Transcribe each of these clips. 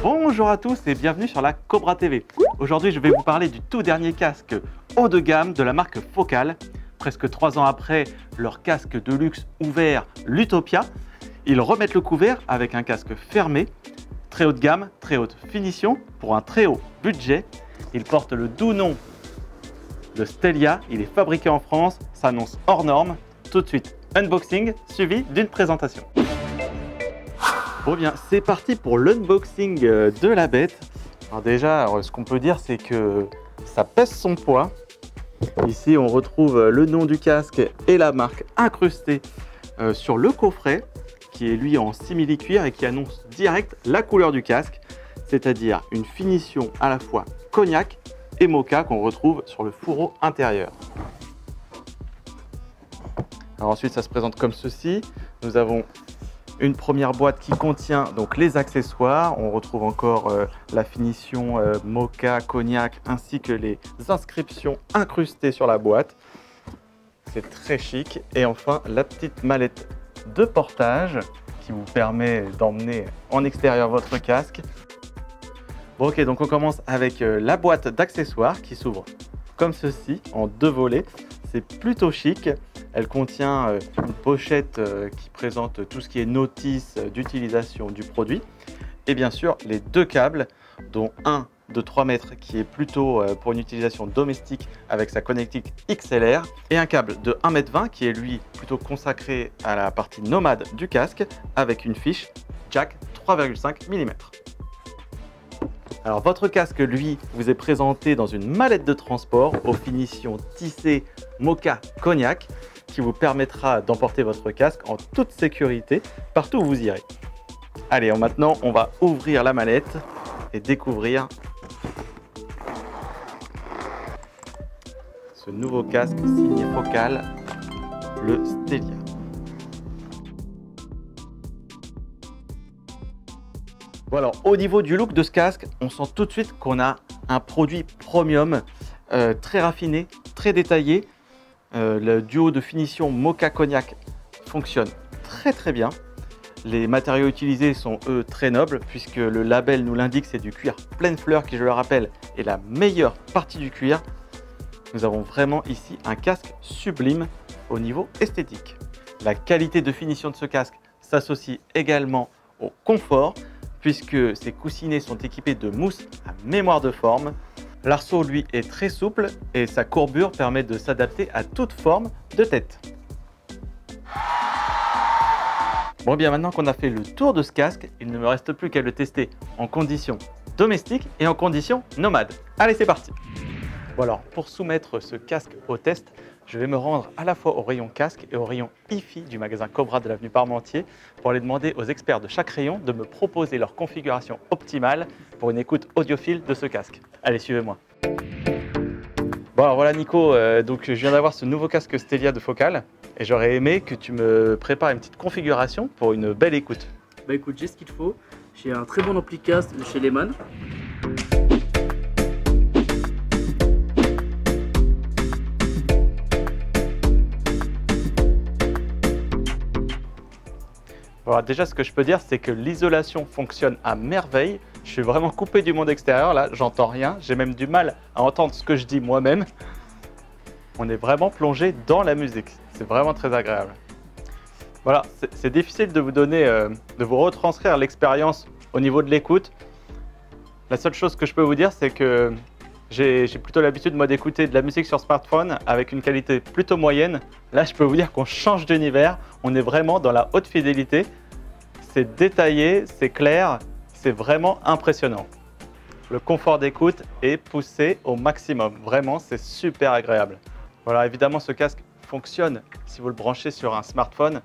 Bonjour à tous et bienvenue sur la Cobra TV. Aujourd'hui, je vais vous parler du tout dernier casque haut de gamme de la marque Focal. Presque 3 ans après leur casque de luxe ouvert, l'Utopia, ils remettent le couvert avec un casque fermé, très haut de gamme, très haute finition, pour un très haut budget. Il porte le doux nom de Stelia, il est fabriqué en France, s'annonce hors norme. Tout de suite, unboxing suivi d'une présentation. Bon bien, c'est parti pour l'unboxing de la bête. Alors déjà, ce qu'on peut dire, c'est que ça pèse son poids. Ici, on retrouve le nom du casque et la marque incrustée sur le coffret, qui est lui en simili-cuir et qui annonce direct la couleur du casque, c'est-à-dire une finition à la fois cognac et mocha qu'on retrouve sur le fourreau intérieur. Alors ensuite, ça se présente comme ceci. Nous avons une première boîte qui contient donc les accessoires. On retrouve encore la finition mocha, cognac, ainsi que les inscriptions incrustées sur la boîte. C'est très chic. Et enfin, la petite mallette de portage qui vous permet d'emmener en extérieur votre casque. Bon, ok, donc on commence avec la boîte d'accessoires qui s'ouvre comme ceci, en 2 volets. C'est plutôt chic. Elle contient une pochette qui présente tout ce qui est notice d'utilisation du produit. Et bien sûr, les 2 câbles, dont un de 3 mètres qui est plutôt pour une utilisation domestique avec sa connectique XLR, et un câble de 1,20 m qui est lui plutôt consacré à la partie nomade du casque avec une fiche jack 3,5 mm. Alors votre casque, lui, vous est présenté dans une mallette de transport aux finitions tissées mocha cognac qui vous permettra d'emporter votre casque en toute sécurité partout où vous irez. Allez, maintenant on va ouvrir la mallette et découvrir ce nouveau casque signé Focal, le Stelia. Bon alors, au niveau du look de ce casque, on sent tout de suite qu'on a un produit premium, très raffiné, très détaillé. Le duo de finition mocha cognac fonctionne très bien. Les matériaux utilisés sont eux très nobles puisque le label nous l'indique, c'est du cuir pleine fleur qui, je le rappelle, est la meilleure partie du cuir. Nous avons vraiment ici un casque sublime au niveau esthétique. La qualité de finition de ce casque s'associe également au confort puisque ces coussinets sont équipés de mousse à mémoire de forme. L'arceau, lui, est très souple et sa courbure permet de s'adapter à toute forme de tête. Bon, bien maintenant qu'on a fait le tour de ce casque, il ne me reste plus qu'à le tester en conditions domestiques et en conditions nomades. Allez, c'est parti! Bon alors, pour soumettre ce casque au test, je vais me rendre à la fois au rayon casque et au rayon hi-fi du magasin Cobra de l'avenue Parmentier pour aller demander aux experts de chaque rayon de me proposer leur configuration optimale pour une écoute audiophile de ce casque. Allez, suivez-moi. Bon alors voilà Nico, donc je viens d'avoir ce nouveau casque Stelia de Focal et j'aurais aimé que tu me prépares une petite configuration pour une belle écoute. Bah écoute, j'ai ce qu'il te faut. J'ai un très bon ampli casque de chez Lehman. Alors déjà, ce que je peux dire, c'est que l'isolation fonctionne à merveille. Je suis vraiment coupé du monde extérieur, là, j'entends rien. J'ai même du mal à entendre ce que je dis moi-même. On est vraiment plongé dans la musique. C'est vraiment très agréable. Voilà, c'est difficile de vous donner, de vous retranscrire l'expérience au niveau de l'écoute. La seule chose que je peux vous dire, c'est que j'ai plutôt l'habitude, moi, d'écouter de la musique sur smartphone avec une qualité plutôt moyenne. Là, je peux vous dire qu'on change d'univers. On est vraiment dans la haute fidélité. C'est détaillé, c'est clair, c'est vraiment impressionnant. Le confort d'écoute est poussé au maximum. Vraiment, c'est super agréable. Voilà, évidemment, ce casque fonctionne si vous le branchez sur un smartphone,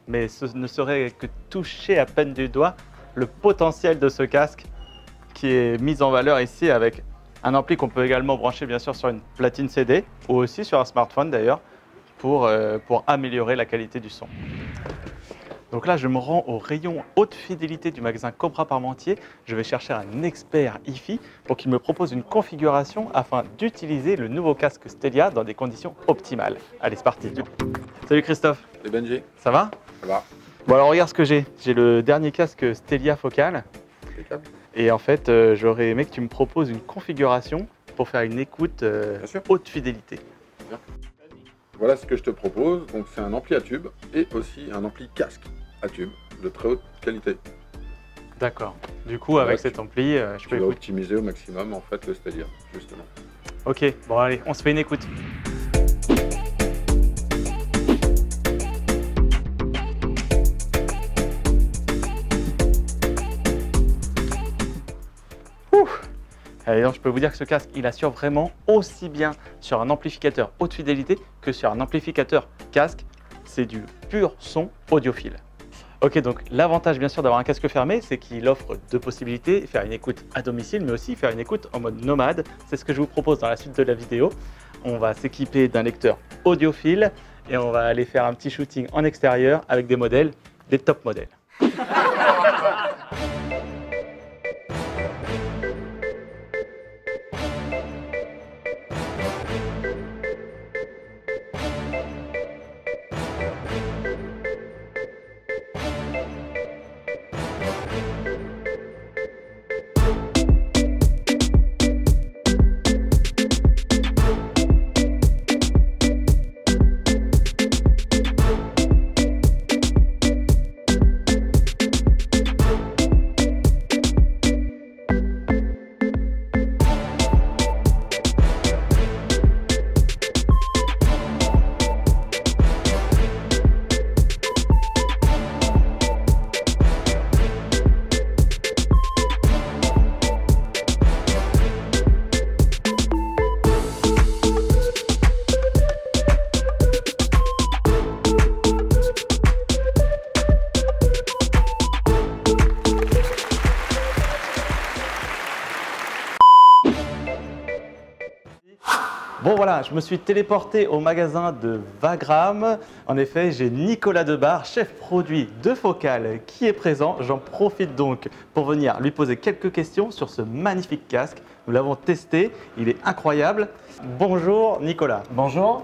mais ce ne serait que toucher à peine du doigt le potentiel de ce casque qui est mis en valeur ici avec un ampli qu'on peut également brancher bien sûr sur une platine CD ou aussi sur un smartphone d'ailleurs pour améliorer la qualité du son. Donc là, je me rends au rayon haute fidélité du magasin Cobra Parmentier. Je vais chercher un expert hi-fi pour qu'il me propose une configuration afin d'utiliser le nouveau casque Stelia dans des conditions optimales. Allez, c'est parti. Salut Christophe. Salut Benji. Ça va? Ça va. Bon alors regarde ce que j'ai. J'ai le dernier casque Stelia Focal. Et en fait, j'aurais aimé que tu me proposes une configuration pour faire une écoute haute fidélité. Voilà ce que je te propose. Donc c'est un ampli à tube et aussi un ampli casque à tube de très haute qualité. D'accord. Du coup, avec cet ampli, je peux écouter. écouter. Optimiser au maximum en fait le Stelia, justement. Ok, bon allez, on se fait une écoute. Allez, donc je peux vous dire que ce casque, il assure vraiment aussi bien sur un amplificateur haute fidélité que sur un amplificateur casque. C'est du pur son audiophile. Ok, donc l'avantage bien sûr d'avoir un casque fermé, c'est qu'il offre deux possibilités, faire une écoute à domicile, mais aussi faire une écoute en mode nomade. C'est ce que je vous propose dans la suite de la vidéo. On va s'équiper d'un lecteur audiophile et on va aller faire un petit shooting en extérieur avec des modèles, des top modèles. Bon voilà, je me suis téléporté au magasin de Wagram. En effet, j'ai Nicolas Debar, chef produit de Focal, qui est présent. J'en profite donc pour venir lui poser quelques questions sur ce magnifique casque. Nous l'avons testé, il est incroyable. Bonjour Nicolas. Bonjour,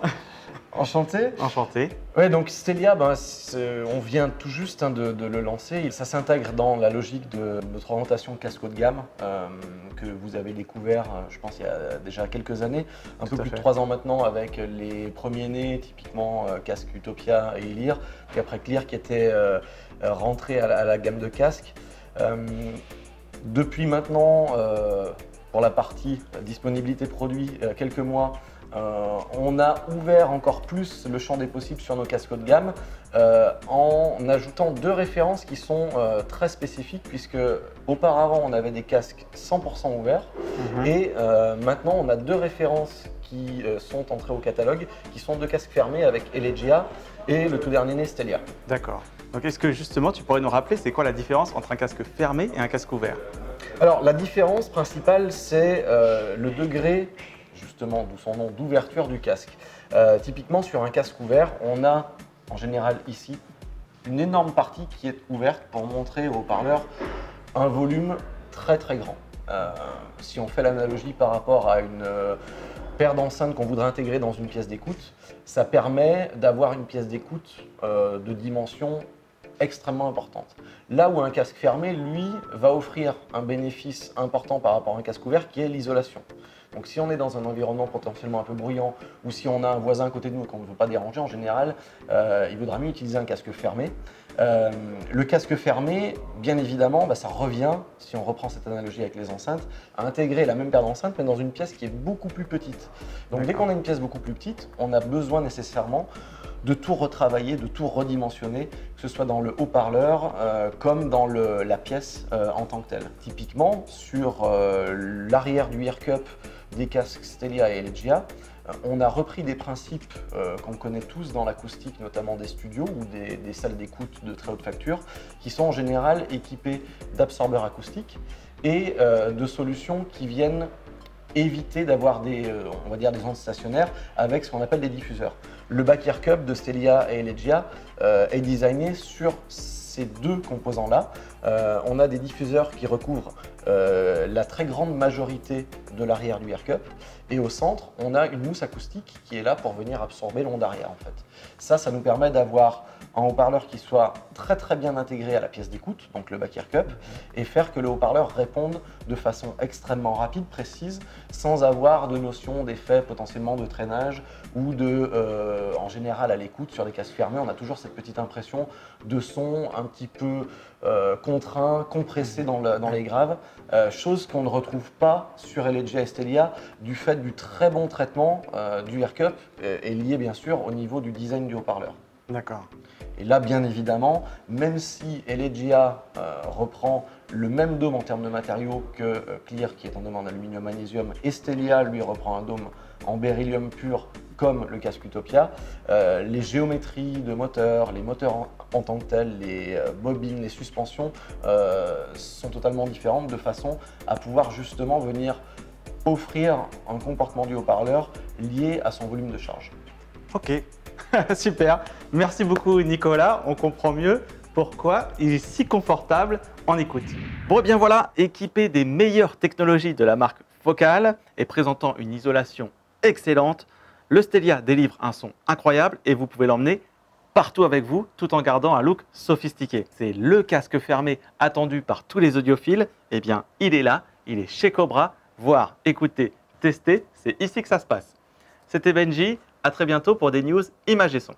enchanté. Enchanté. Ouais, donc Stelia, on vient tout juste de le lancer. Ça s'intègre dans la logique de notre orientation casque haut de gamme que vous avez découvert, je pense, il y a déjà quelques années, un peu plus de 3 ans maintenant, avec les premiers nés, typiquement casque Utopia et Elir, puis après Clear qui était rentré à la gamme de casques. Depuis maintenant, pour la partie disponibilité produit, quelques mois, on a ouvert encore plus le champ des possibles sur nos casques haut de gamme en ajoutant 2 références qui sont très spécifiques, puisque auparavant on avait des casques 100% ouverts et maintenant on a 2 références qui sont entrées au catalogue, qui sont 2 casques fermés avec Elegia et le tout dernier né Stelia. D'accord. Donc est-ce que justement tu pourrais nous rappeler c'est quoi la différence entre un casque fermé et un casque ouvert? Alors la différence principale, c'est le degré, justement, d'où son nom, d'ouverture du casque. Typiquement sur un casque ouvert, on a en général ici une énorme partie qui est ouverte pour montrer au haut-parleur un volume très très grand. Si on fait l'analogie par rapport à une paire d'enceintes qu'on voudrait intégrer dans une pièce d'écoute, ça permet d'avoir une pièce d'écoute de dimension extrêmement importante. Là où un casque fermé, lui, va offrir un bénéfice important par rapport à un casque ouvert qui est l'isolation. Donc si on est dans un environnement potentiellement un peu bruyant ou si on a un voisin à côté de nous qu'on ne veut pas déranger, en général, il vaudra mieux utiliser un casque fermé. Le casque fermé, bien évidemment, ça revient, si on reprend cette analogie avec les enceintes, à intégrer la même paire d'enceintes mais dans une pièce qui est beaucoup plus petite. Donc dès qu'on a une pièce beaucoup plus petite, on a besoin nécessairement de tout retravailler, de tout redimensionner, que ce soit dans le haut-parleur comme dans la pièce en tant que telle. Typiquement, sur l'arrière du ear cup des casques Stelia et Elegia, on a repris des principes qu'on connaît tous dans l'acoustique, notamment des studios ou des salles d'écoute de très haute facture, qui sont en général équipés d'absorbeurs acoustiques et de solutions qui viennent éviter d'avoir on va dire des ondes stationnaires avec ce qu'on appelle des diffuseurs. Le back ear cup de Stelia et Elegia est designé sur ces 2 composants-là. On a des diffuseurs qui recouvrent la très grande majorité de l'arrière du AirCup. Et au centre, on a une mousse acoustique qui est là pour venir absorber l'onde arrière en fait. Ça nous permet d'avoir un haut-parleur qui soit très bien intégré à la pièce d'écoute, donc le back AirCup, et faire que le haut-parleur réponde de façon extrêmement rapide, précise, sans avoir de notion d'effet potentiellement de traînage ou en général à l'écoute sur des casques fermés, on a toujours cette petite impression de son un petit peu contraint, compressé dans les graves, chose qu'on ne retrouve pas sur LG Estelia du fait du très bon traitement du AirCup et lié bien sûr au niveau du design du haut-parleur. D'accord. Et là, bien évidemment, même si LGA reprend le même dôme en termes de matériaux que Clear, qui est un dôme en aluminium-magnésium, Estelia, lui, reprend un dôme en beryllium pur, comme le casque Utopia, les géométries de moteurs, les moteurs en tant que tels, les bobines, les suspensions sont totalement différentes de façon à pouvoir justement venir offrir un comportement du haut-parleur lié à son volume de charge. Ok, super. Merci beaucoup Nicolas, on comprend mieux pourquoi il est si confortable en écoute. Bon et bien voilà, équipé des meilleures technologies de la marque Focal et présentant une isolation excellente, le Stelia délivre un son incroyable et vous pouvez l'emmener partout avec vous tout en gardant un look sophistiqué. C'est le casque fermé attendu par tous les audiophiles. Eh bien, il est là, il est chez Cobra. Voir, écouter, tester, c'est ici que ça se passe. C'était Benji, à très bientôt pour des news images et son.